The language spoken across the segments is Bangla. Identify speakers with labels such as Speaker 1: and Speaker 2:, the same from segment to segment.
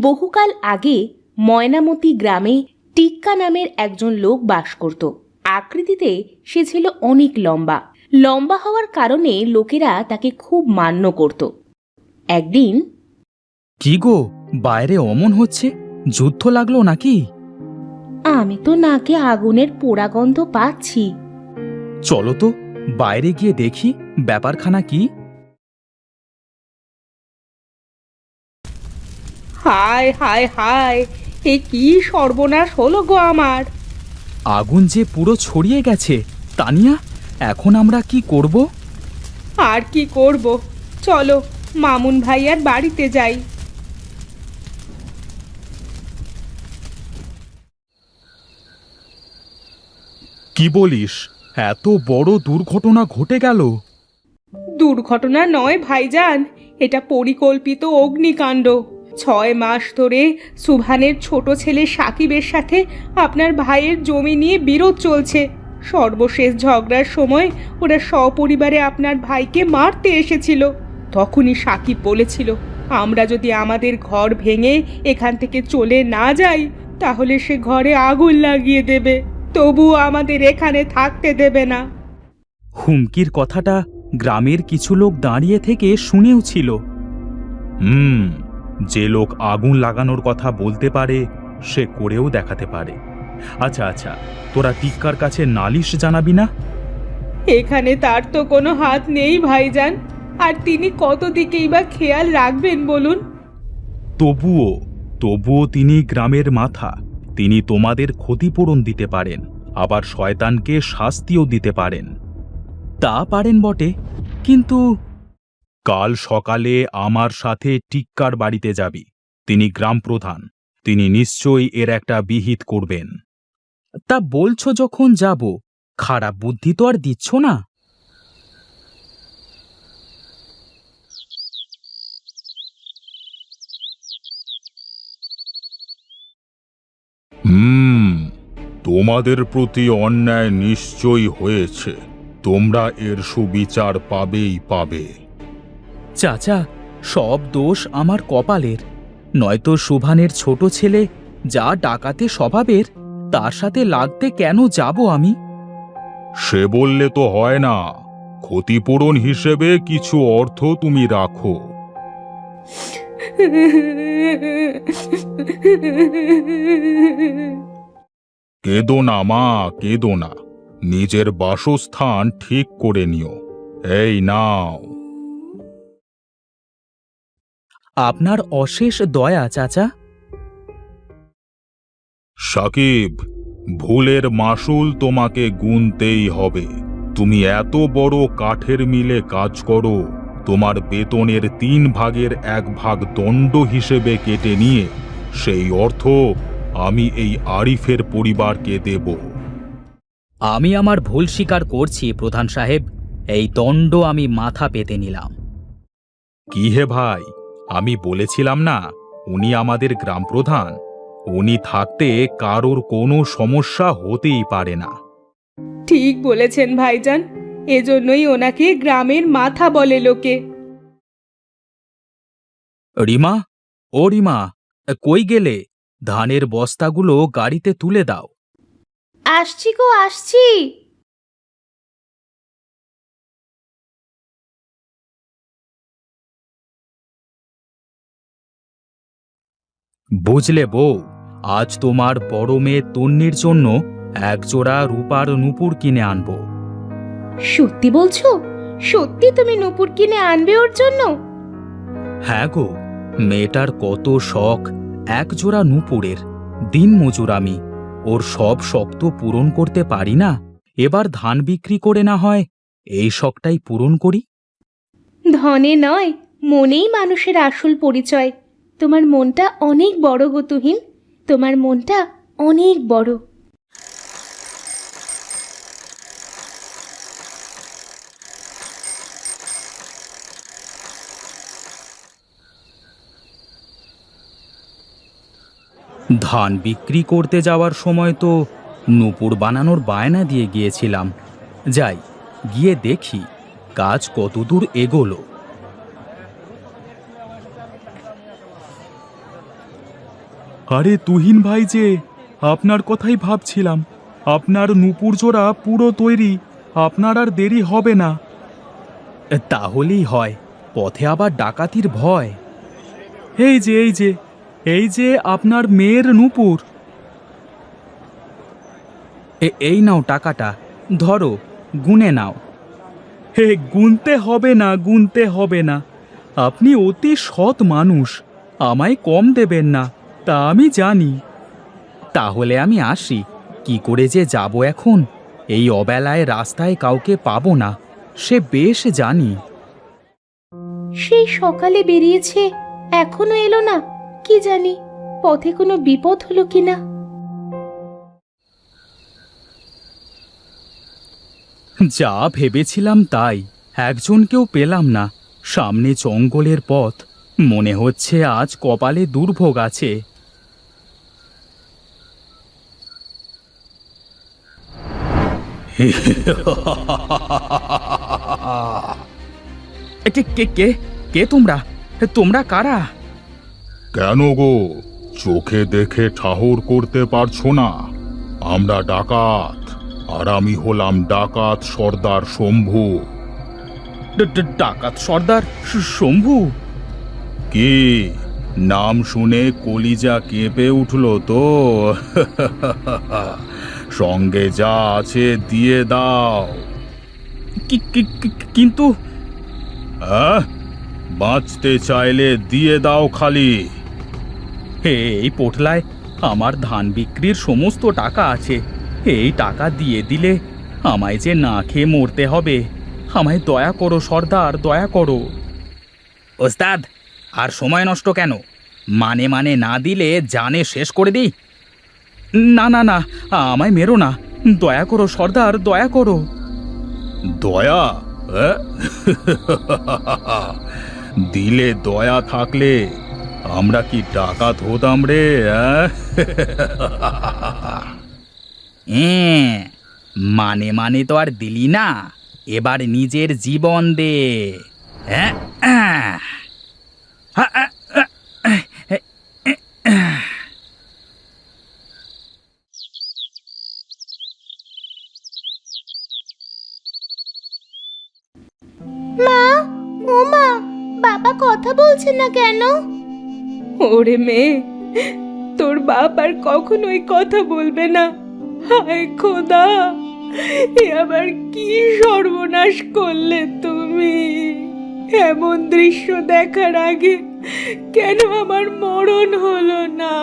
Speaker 1: বহুকাল আগে ময়নামতি গ্রামে টিক্কা নামের একজন লোক বাস করত। আকৃতিতে সে ছিল অনেক লম্বা। লম্বা হওয়ার কারণে লোকেরা তাকে খুব মান্য করত। একদিন,
Speaker 2: কি গো, বাইরে অমন হচ্ছে, যুদ্ধ লাগলো নাকি?
Speaker 1: আমি তো নাকে আগুনের পোড়া গন্ধ পাচ্ছি।
Speaker 2: চলো তো বাইরে গিয়ে দেখি ব্যাপারখানা কি।
Speaker 1: হায় হায় হায়, এ কি সর্বনাশ হলো গো আমার!
Speaker 2: আগুন যে পুরো ছড়িয়ে গেছে। তানিয়া, এখন আমরা কি করব?
Speaker 1: আর কি করব, চলো মামুন ভাইয়ার বাড়িতে যাই।
Speaker 2: কি বলিস, এত বড় দুর্ঘটনা ঘটে গেল?
Speaker 1: দুর্ঘটনা নয় ভাইজান, এটা পরিকল্পিত অগ্নিকাণ্ড। 6 মাস ধরে সুভানের ছোট ছেলে সাকিবের সাথে আপনার ভাইয়ের জমি নিয়ে বিরোধ চলছে। সর্বশেষ ঝগড়ার সময় ওরা সপরিবারে আপনার ভাইকে মারতে এসেছিল। তখনই সাকিব বলেছিল, আমরা যদি আমাদের ঘর ভেঙে এখান থেকে চলে না যাই তাহলে সে ঘরে আগুন লাগিয়ে দেবে, তবুও আমাদের এখানে থাকতে দেবে না।
Speaker 2: হুমকির কথাটা গ্রামের কিছু লোক দাঁড়িয়ে থেকে শুনেও ছিল। যে লোক আগুন লাগানোর কথা বলতে পারে সে করেও দেখাতে পারে। আচ্ছা আচ্ছা, তোরা টিক্কার কাছে নালিশ জানাবি না?
Speaker 1: এখানে তার তো কোনো হাত নেই ভাইজান, আর তিনি কত দিকেই বা খেয়াল রাখবেন বলুন।
Speaker 2: তবুও তিনি গ্রামের মাথা। তিনি তোমাদের ক্ষতিপূরণ দিতে পারেন, আবার শয়তানকে শাস্তিও দিতে পারেন। তা পারেন বটে, কিন্তু কাল সকালে আমার সাথে টিক্কার বাড়িতে যাবি। তিনি গ্রাম প্রধান, তিনি নিশ্চয়ই এর একটা বিহিত করবেন। তা বলছো যখন যাব, খারাপ বুদ্ধি তো আর দিচ্ছ না?
Speaker 3: তোমাদের প্রতি অন্যায় নিশ্চয়ই হয়েছে, তোমরা এর সুবিচার পাবে।
Speaker 2: চাচা, সব দোষ আমার কপালের। নয়তো সুভানের ছোট ছেলে যা ডাকাতে স্বভাবের, তার সাথে লাগতে কেন যাব আমি?
Speaker 3: সে বললে তো হয় না, ক্ষতিপূরণ হিসেবে কিছু অর্থ তুমি রাখো। কেঁদো না মা, কেঁদো না, নিজের বাসস্থান ঠিক করে নিও। এই নাও।
Speaker 2: আপনার অশেষ দয়া চাচা।
Speaker 3: সাকিব, ভুলের মাসুল তোমাকে গুনতেই হবে। তুমি এত বড় কাঠের মিলে কাজ করো, তোমার বেতনের 3 ভাগের 1 ভাগ দণ্ড হিসেবে কেটে নিয়ে সেই অর্থ আমি এই আরিফের পরিবারকে দেব।
Speaker 2: আমি আমার ভুল স্বীকার করছি প্রধান সাহেব, এই দণ্ড আমি মাথা পেতে নিলাম। কি হে ভাই, আমি বলেছিলাম না উনি আমাদের গ্রাম প্রধান। উনি থাকতে কারোর কোনো সমস্যা হতেই পারে না।
Speaker 1: ঠিক বলেছেন ভাইজান, এজন্যই ওনাকে গ্রামের মাথা বলে লোকে।
Speaker 2: রিমা, ও রিমা, কই গেলে? ধানের বস্তাগুলো গাড়িতে তুলে দাও।
Speaker 1: আসছি গো, আসছি।
Speaker 2: বুঝলে বউ, আজ তোমার বড় মেয়ে তন্নির জন্য 1 জোড়া রূপার নূপুর কিনে আনবো।
Speaker 1: সত্যি বলছো? সত্যি তুমি নূপুর কিনে আনবে ওর জন্য?
Speaker 2: হ্যাঁ গো, মেয়েটার কত শখ 1 জোড়া নূপুরের। দিন মজুর আমি, ওর সব শখ তো পূরণ করতে পারি না। এবার ধান বিক্রি করে না হয় এই শখটাই পূরণ করি।
Speaker 1: ধনে নয়, মনেই মানুষের আসল পরিচয়। তোমার মনটা অনেক বড় গো তুহিন, তোমার মনটা অনেক বড়।
Speaker 2: ধান বিক্রি করতে যাওয়ার সময় তো নূপুর বানানোর বায়না দিয়ে গিয়েছিলাম। যাই, গিয়ে দেখি কাজ কতদূর এগোলো। আরে তুহিন ভাই যে, আপনার কথাই ভাবছিলাম। আপনার নূপুর জোড়া পুরো তৈরি, আপনার আর দেরি হবে না। তাহলেই হয়, পথে আবার ডাকাতির ভয়। এই যে আপনার মেয়ের নূপুর। এই নাও টাকাটা, ধরো, গুনে নাও। হে, গুনতে হবে না। আপনি অতি সৎ মানুষ, আমায় কম দেবেন না, তা আমি জানি। তাহলে আমি আসি, কি করে যে যাব এখন? এই অবেলায় রাস্তায় কাউকে পাবো না, সে বেশ জানি।
Speaker 1: সেই সকালে বেরিয়েছে, এখনো এলো না। কি জানি পথে কোনো বিপদ হলো কিনা।
Speaker 2: যা ভেবেছিলাম তাই, একজনকেও পেলাম না। সামনে জঙ্গলের পথ, মনে হচ্ছে আজ কপালে দুর্ভোগ আছে। কে কে কে কে তোমরা? তোমরা কারা?
Speaker 3: কেন গো, চোখে দেখে ঠাহর করতে পারছো না? আমরা ডাকাত, আর আমি হলাম ডাকাত সর্দার শম্ভু।
Speaker 2: ডাকাত সর্দার শম্ভু?
Speaker 3: কি, নাম শুনে কলিজা কেঁপে উঠলো তো? সঙ্গে যা আছে দিয়ে দাও।
Speaker 2: কিন্তু
Speaker 3: আহ, বাঁচতে চাইলে দিয়ে দাও খালি।
Speaker 2: এই পোটলায় আমার ধান বিক্রির সমস্ত টাকা আছে। এই টাকা দিয়ে দিলে আমায় যে না খেয়ে মরতে হবে। আমায় দয়া করো সর্দার, দয়া করো। ওস্তাদ, আর সময় নষ্ট কেন? মানে মানে না দিলে জানে শেষ করে দিই। না না না, আমায় মেরো না, দয়া করো সর্দার, দয়া করো।
Speaker 3: দয়া? আহ? দিলে দয়া থাকলে আমরা কি ডাকাত হতাম রে?
Speaker 2: মানে মানে তো আর দিলি না, এবার নিজের জীবন দে। হ্যাঁ,
Speaker 1: মা, ও মা, বাবা কথা বলছে না কেন? ওরে মেয়ে, তোর বাপ আর কখনোই কথা বলবে না। হায় খোদা, এ আবার কি সর্বনাশ করলে তুমি! এমন দৃশ্য দেখার আগে কেন আমার মরণ হলো না?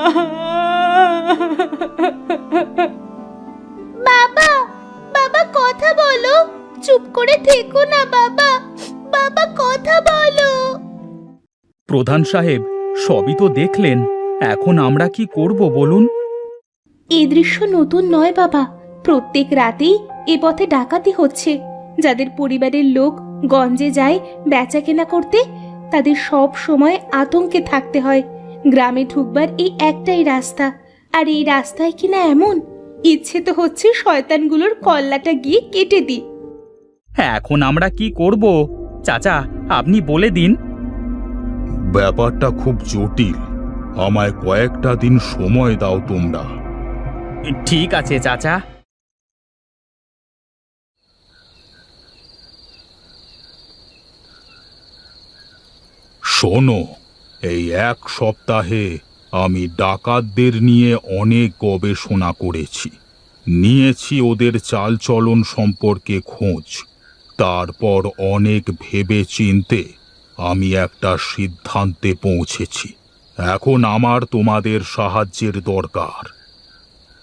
Speaker 1: বাবা, বাবা কথা বলো, চুপ করে থেকো না বাবা, বাবা কথা বলো।
Speaker 2: প্রধান সাহেব, সবই তো দেখলেন, এখন আমরা কি করব বলুন?
Speaker 1: এই দৃশ্য নতুন নয় বাবা, প্রত্যেক রাতেই এ পথে ডাকাতি হচ্ছে। যাদের পরিবারের লোক গঞ্জে যায় বেচা কেনা করতে, তাদের সব সময় আতঙ্কে থাকতে হয়। গ্রামে ঢুকবার এই একটাই রাস্তা, আর এই রাস্তায় কিনা এমন, ইচ্ছে তো হচ্ছে শয়তানগুলোর কল্লাটা গিয়ে কেটে দিই।
Speaker 2: এখন আমরা কি করব? চাচা, আপনি বলে দিন।
Speaker 3: ব্যাপারটা খুব জটিল, আমায় কয়েকটা দিন সময় দাও তোমরা।
Speaker 2: ঠিক আছে চাচা।
Speaker 3: শোনো, এই এক সপ্তাহে আমি ডাকাতদের নিয়ে অনেক গবেষণা করেছি, নিয়েছি ওদের চালচলন সম্পর্কে খোঁজ। তারপর অনেক ভেবে চিন্তে আমি একটা সিদ্ধান্তে পৌঁছেছি। এখন আমার তোমাদের সাহায্যের দরকার।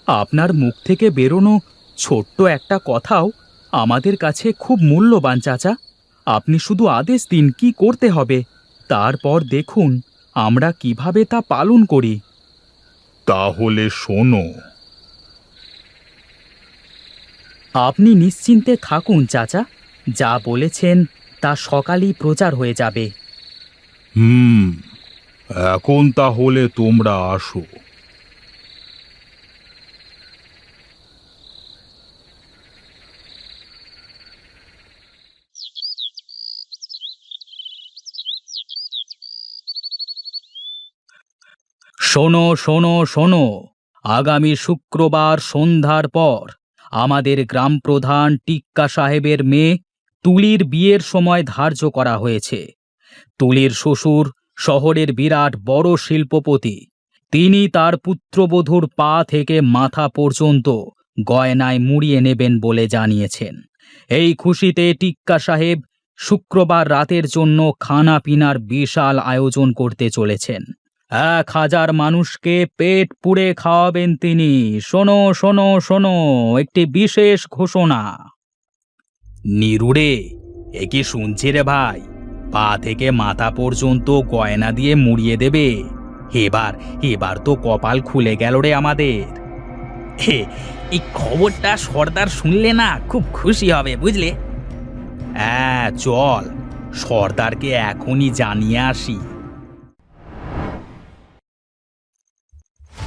Speaker 2: আপনার মুখ থেকে বেরোনো ছোট্ট একটা কথাও আমাদের কাছে খুব মূল্যবান চাচা। আপনি শুধু আদেশ দিন কি করতে হবে, তারপর দেখুন আমরা কিভাবে তা পালন করি।
Speaker 3: তাহলে শোনো।
Speaker 2: আপনি নিশ্চিন্তে থাকুন চাচা, যা বলেছেন তা সকালেই প্রচার হয়ে যাবে।
Speaker 3: এখন তাহলে তোমরা আসো।
Speaker 2: শোনো শোনো শোনো, আগামী শুক্রবার সন্ধ্যার পর আমাদের গ্রাম প্রধান টিক্কা সাহেবের মেয়ে তুলির বিয়ের সময় ধার্য করা হয়েছে। তুলির শ্বশুর শহরের বিরাট বড় শিল্পপতি। তিনি তার পুত্রবধূর পা থেকে মাথা পর্যন্ত গয়নায় মুড়িয়ে নেবেন বলে জানিয়েছেন। এই খুশিতে টিক্কা সাহেব শুক্রবার রাতের জন্য খানা পিনার বিশাল আয়োজন করতে চলেছেন। 1000 মানুষকে পেট পুড়ে খাওয়াবেন তিনি। শোনো শোনো শোনো, একটি বিশেষ ঘোষণা। নিরুড়ে, এ কি শুনছি রে ভাই? পা থেকে মাথা পর্যন্ত গয়না দিয়ে মুড়িয়ে দেবে। এবার এবার তো কপাল খুলে গেল রে আমাদের। এই খবরটা সর্দার শুনলে না খুব খুশি হবে, বুঝলে? হ্যাঁ চল, সর্দারকে এখনই জানিয়ে আসি।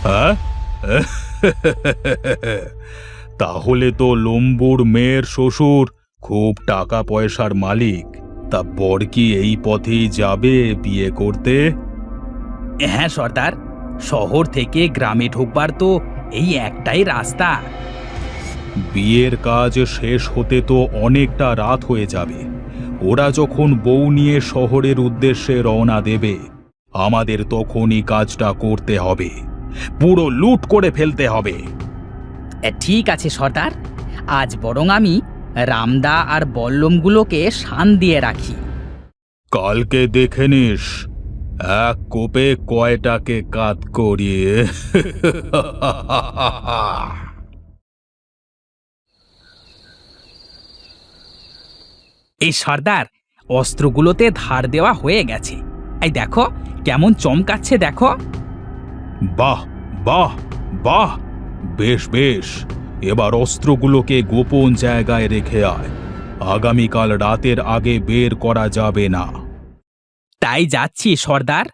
Speaker 3: হ্যাঁ? তাহলে তো লম্বুর মেয়ের শ্বশুর খুব টাকা পয়সার মালিক। তা বর কি এই পথেই যাবে বিয়ে করতে?
Speaker 2: হ্যাঁ সর্দার, শহর থেকে গ্রামে ঢুকবার তো এই একটাই রাস্তা।
Speaker 3: বিয়ের কাজ শেষ হতে তো অনেকটা রাত হয়ে যাবে। ওরা যখন বউ নিয়ে শহরের উদ্দেশ্যে রওনা দেবে, আমাদের তখনই কাজটা করতে হবে। পুরো লুট করে ফেলতে হবে।
Speaker 2: ঠিক আছে সর্দার, আজ বরং আমি রামদা আর বল্লমগুলোকে শান দিয়ে রাখি।
Speaker 3: কালকে দেখে নিস এক কোপে কয়টাকে কাত করিয়ে।
Speaker 2: এই সর্দার, অস্ত্রগুলোতে ধার দেওয়া হয়ে গেছে। এই দেখো কেমন চমকাচ্ছে, দেখো।
Speaker 3: বাহ বাহ বাহ, বেশ বেশ। এবার অস্ত্রগুলোকে গোপন জায়গায় রেখে আয়। আগামীকাল রাতের আগে বের করা যাবে না।
Speaker 2: তাই যাচ্ছি সর্দার।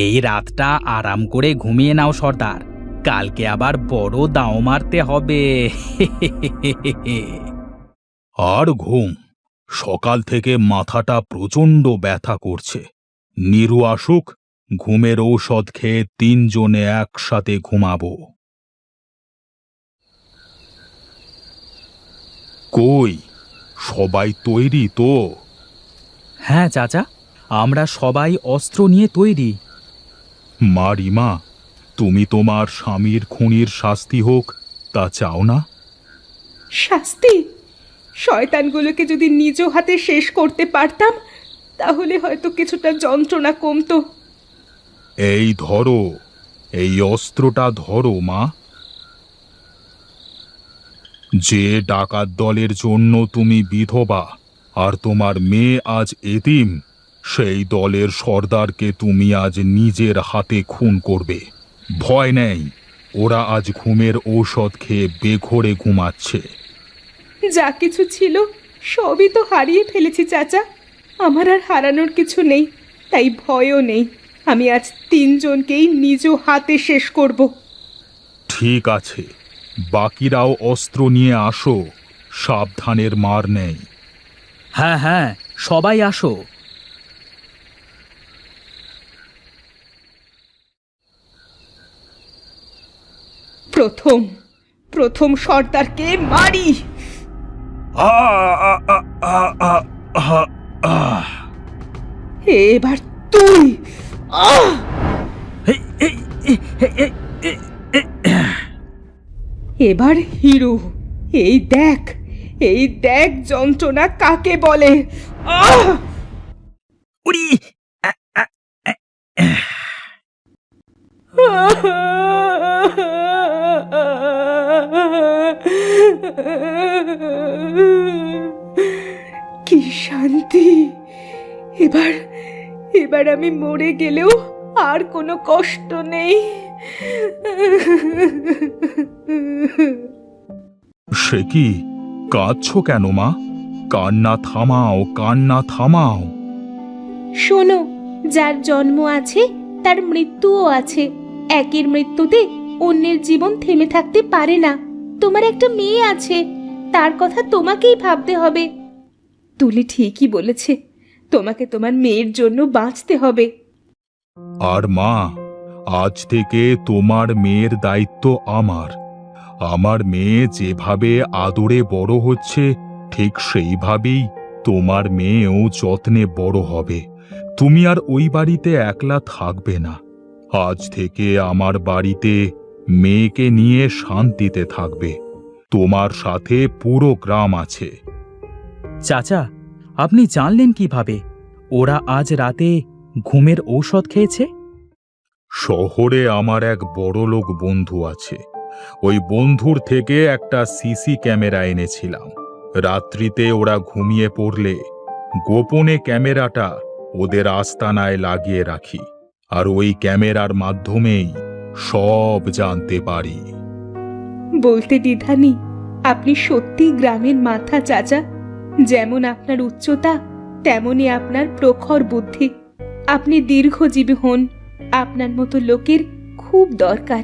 Speaker 2: এই রাতটা আরাম করে ঘুমিয়ে নাও সর্দার, কালকে আবার বড় দাও মারতে হবে।
Speaker 3: আর ঘুম, সকাল থেকে মাথাটা প্রচণ্ড ব্যথা করছে। নিরু আসুক, ঘুমের ঔষধ খেয়ে 3 জনে একসাথে ঘুমাবো। কই, সবাই তৈরি তো?
Speaker 2: হ্যাঁ চাচা, আমরা সবাই অস্ত্র নিয়ে তৈরি।
Speaker 3: মা রিমা, তুমি তোমার স্বামীর খুনির শাস্তি হোক তা চাও না?
Speaker 1: শাস্তি? শয়তানগুলোকে যদি নিজ হাতে শেষ করতে পারতাম তাহলে হয়তো কিছুটা যন্ত্রণা কমতো।
Speaker 3: এই ধরো, এই অস্ত্রটা ধরো মা। যে ডাকাত দলের জন্য তুমি বিধবা আর তোমার মেয়ে আজ এতিম, সেই দলের সর্দারকে তুমি আজ নিজের হাতে খুন করবে। ভয় নেই, ওরা আজ ঘুমের ঔষধ খেয়ে বেঘোরে ঘুমাচ্ছে।
Speaker 1: যা কিছু ছিল সবই তো হারিয়ে ফেলেছি চাচা। আমার আর হারানোর কিছু নেই, তাই ভয়ও নেই। আমি আজ 3 জনকেই নিজ হাতে শেষ করব।
Speaker 3: ঠিক আছে, বাকিরাও অস্ত্র নিয়ে আসো, সাবধানের মার নেই।
Speaker 2: হ্যাঁ হ্যাঁ, সবাই আসো।
Speaker 1: প্রথম সর্দারকে মারি। এবার তুই। এবার হিরু। এই দেখ যন্ত্রণা কাকে বলে।
Speaker 2: উড়ি!
Speaker 1: কি শান্তি। এবার আমি মরে গেলেও আর কোনো কষ্ট নেই।
Speaker 3: সে কি, কাঁদছো কেন মা? কান্না থামাও, কান্না থামাও।
Speaker 4: শোনো, যার জন্ম আছে তার মৃত্যুও আছে। একের মৃত্যুতে অন্যের জীবন থেমে থাকতে পারে না। তোমার একটা মেয়ে আছে, তার কথা তোমাকেই ভাবতে হবে।
Speaker 1: তুলি ঠিকই বলেছে। তোমাকে তোমার মেয়ের জন্য বাঁচতে হবে।
Speaker 3: আর মা, আজ থেকে তোমার মেয়ের দায়িত্ব আমার। আমার মেয়ে যেভাবে আদরে বড় হচ্ছে, ঠিক সেইভাবেই তোমার মেয়েও যত্নে বড় হবে। তুমি আর ওই বাড়িতে একলা থাকবে না। আজ থেকে আমার বাড়িতে মেয়েকে নিয়ে শান্তিতে থাকবে। তোমার সাথে পুরো গ্রাম আছে।
Speaker 2: চাচা, আপনি জানলেন কিভাবে ওরা আজ রাতে ঘুমের ঔষধ খেয়েছে?
Speaker 3: শহরে আমার এক বড়লোক বন্ধু আছে। ওই বন্ধুর থেকে একটা সিসি ক্যামেরা এনেছিলাম। রাত্রিতে ওরা ঘুমিয়ে পড়লে গোপনে ক্যামেরাটা ওদের আস্তানায় লাগিয়ে রাখি, আর ওই ক্যামেরার মাধ্যমেই সব জানতে পারি।
Speaker 1: বলতে দ্বিধা নেই, আপনি সত্যি গ্রামের মাথা চাচা। যেমন আপনার উচ্চতা, তেমনি আপনার প্রখর বুদ্ধি। আপনি দীর্ঘজীবী হন। আপনার মতো লোকের খুব দরকার।